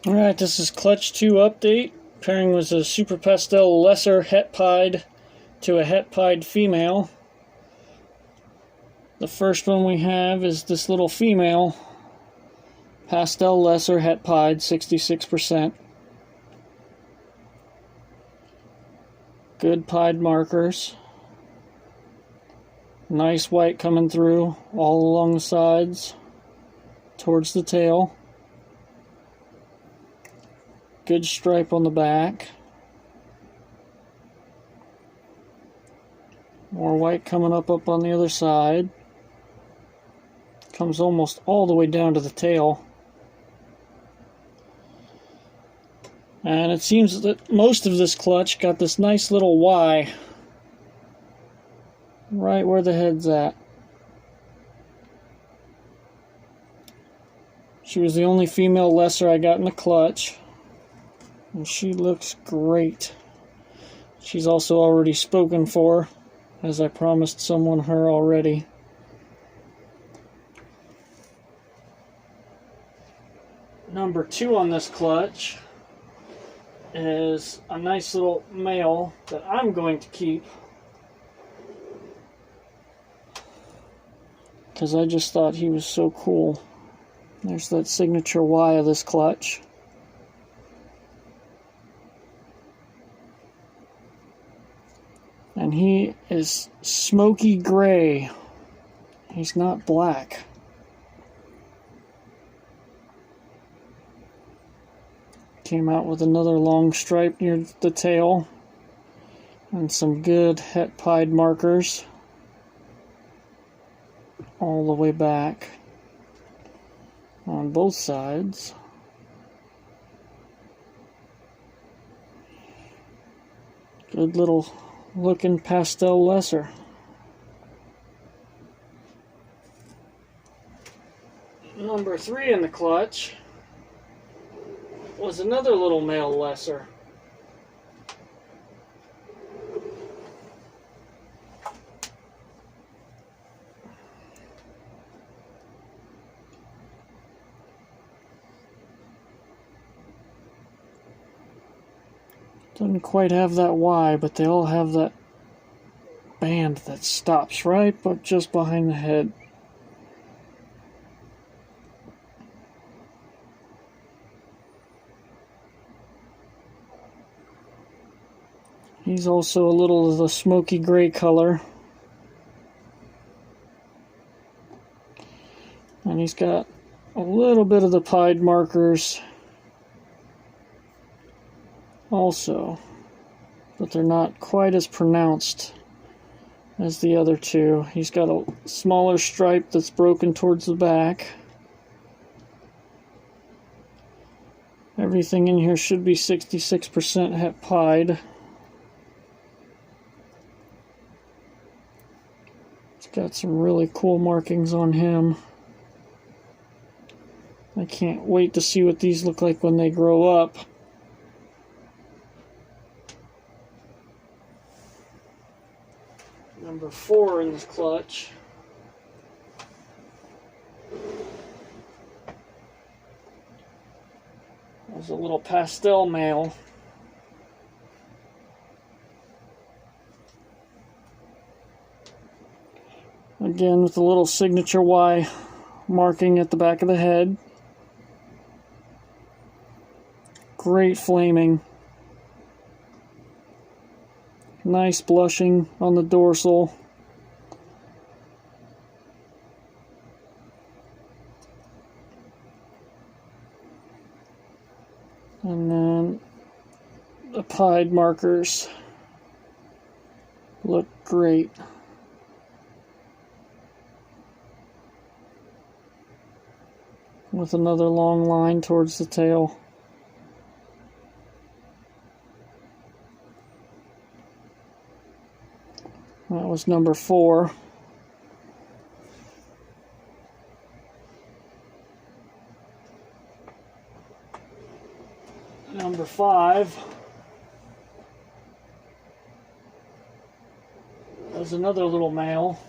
Alright, this is Clutch 2 update. Pairing was a Super Pastel Lesser Het Pied to a Het Pied female. The first one we have is this little female Pastel Lesser Het Pied, 66%. Good pied markers. Nice white coming through all along the sides towards the tail. Good stripe on the back. More white coming up on the other side. Comes almost all the way down to the tail. And it seems that most of this clutch got this nice little Y right where the head's at. She was the only female lesser I got in the clutch. And she looks great. She's also already spoken for, as I promised someone her already. Number 2 on this clutch is a nice little male that I'm going to keep because I just thought he was so cool. There's that signature Y of this clutch. And he is smoky gray. He's not black. Came out with another long stripe near the tail. And some good Het Pied markers all the way back on both sides. Good little looking pastel lesser. Number 3 in the clutch was another little male lesser. Doesn't quite have that Y, but they all have that band that stops right but just behind the head. He's also a little of the smoky gray color. And he's got a little bit of the pied markers also, but they're not quite as pronounced as the other two. He's got a smaller stripe that's broken towards the back. Everything in here should be 66% Het Pied. It's got some really cool markings on him. I can't wait to see what these look like when they grow up. Number 4 in this clutch was a little pastel male. Again with a little signature Y marking at the back of the head. Great flaming. Nice blushing on the dorsal. And then the pied markers look great. With another long line towards the tail. That was number 4. Number 5 was another little male.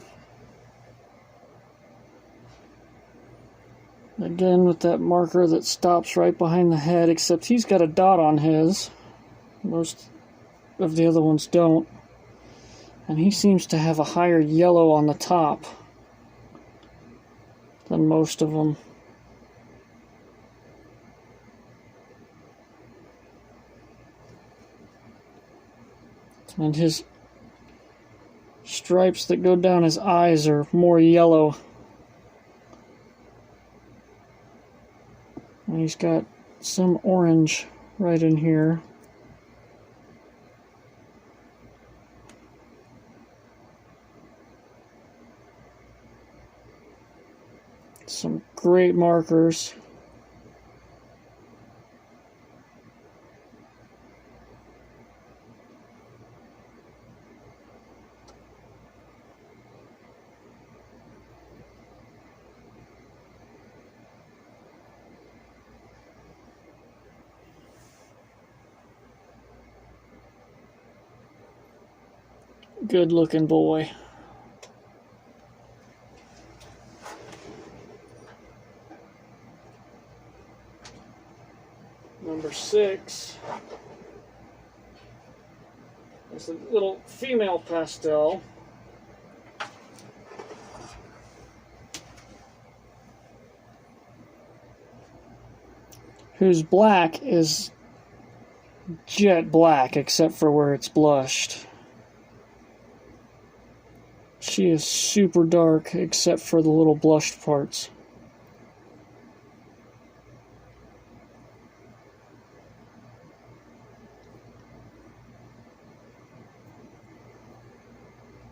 Again with that marker that stops right behind the head, except he's got a dot on his. Most of the other ones don't. And he seems to have a higher yellow on the top than most of them. And his stripes that go down his eyes are more yellow. And he's got some orange right in here. Some great markers. Good looking boy. Number 6 is a little female pastel. Whose black is jet black except for where it's blushed. She is super dark except for the little blushed parts.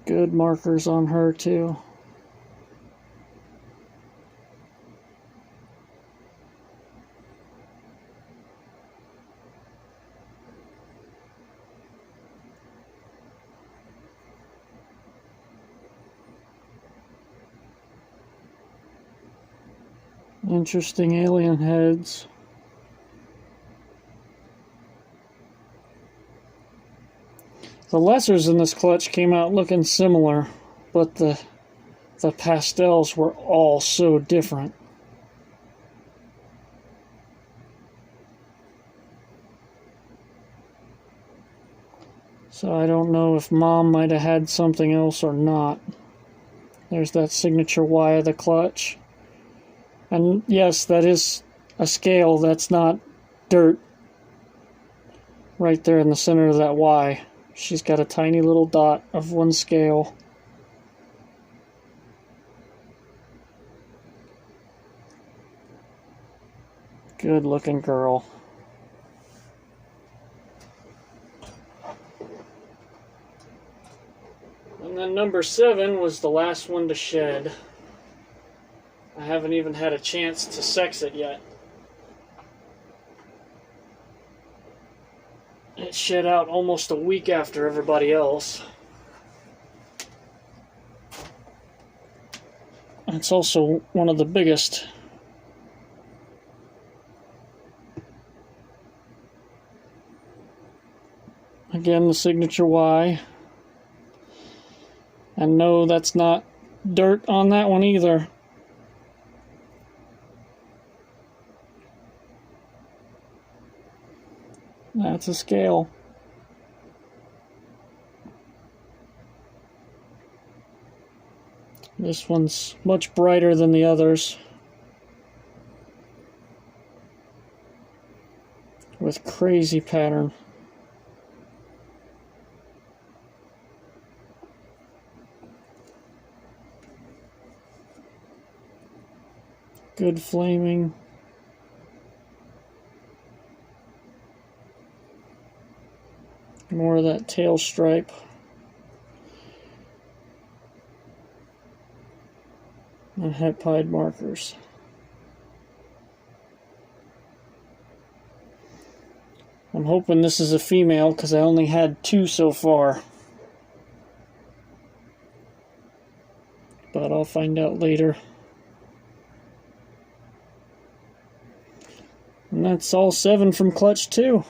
Good markers on her too. Interesting alien heads. The lessers in this clutch came out looking similar, but the pastels were all so different. So I don't know if Mom might have had something else or not. There's that signature Y of the clutch. And yes, that is a scale. That's not dirt. Right there in the center of that Y. She's got a tiny little dot of one scale. Good looking girl. And then number 7 was the last one to shed. I haven't even had a chance to sex it yet. It shed out almost a week after everybody else. It's also one of the biggest. Again, the signature Y. And no, that's not dirt on that one either. That's a scale. This one's much brighter than the others, with crazy pattern. Good flaming. More of that tail stripe. And het pied markers. I'm hoping this is a female because I only had 2 so far. But I'll find out later. And that's all 7 from Clutch 2.